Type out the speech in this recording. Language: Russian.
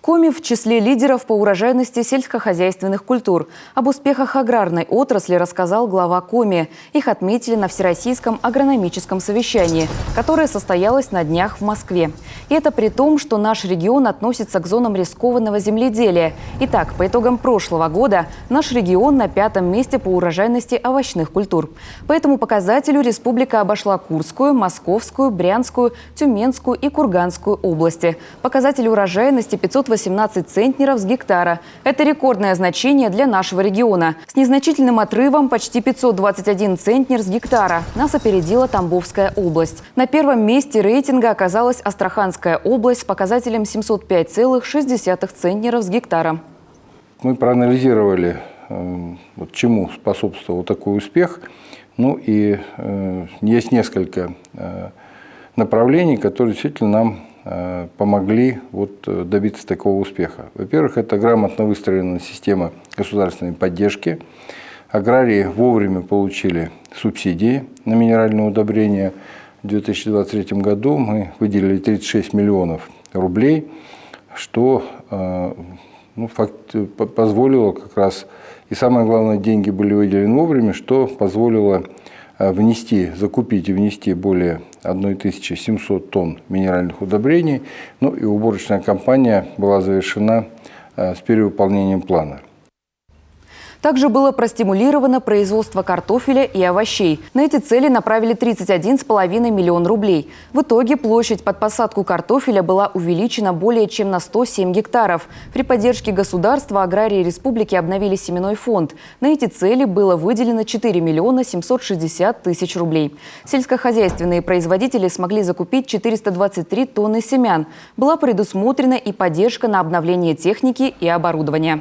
Коми в числе лидеров по урожайности сельскохозяйственных культур. Об успехах аграрной отрасли рассказал глава Коми. Их отметили на Всероссийском агрономическом совещании, которое состоялось на днях в Москве. И это при том, что наш регион относится к зонам рискованного земледелия. Итак, по итогам прошлого года наш регион на 5-м месте по урожайности овощных культур. По этому показателю республика обошла Курскую, Московскую, Брянскую, Тюменскую и Курганскую области. Показатель урожайности 518 центнеров с гектара. Это рекордное значение для нашего региона. С незначительным отрывом почти 521 центнер с гектара. Нас опередила Тамбовская область. На 1-м месте рейтинга оказалась Астраханская область с показателем 705,6 центнеров с гектара. Мы проанализировали, чему способствовал такой успех. Есть несколько направлений, которые действительно нам помогли добиться такого успеха. Во-первых, это грамотно выстроенная система государственной поддержки. Аграрии вовремя получили субсидии на минеральные удобрения. В 2023 году мы выделили 36 миллионов рублей, что позволило как раз, и самое главное, деньги были выделены вовремя, что позволило закупить и внести более 1700 тонн минеральных удобрений. И уборочная кампания была завершена с перевыполнением плана. Также было простимулировано производство картофеля и овощей. На эти цели направили 31,5 миллион рублей. В итоге площадь под посадку картофеля была увеличена более чем на 107 гектаров. При поддержке государства аграрии республики обновили семенной фонд. На эти цели было выделено 4 миллиона 760 тысяч рублей. Сельскохозяйственные производители смогли закупить 423 тонны семян. Была предусмотрена и поддержка на обновление техники и оборудования.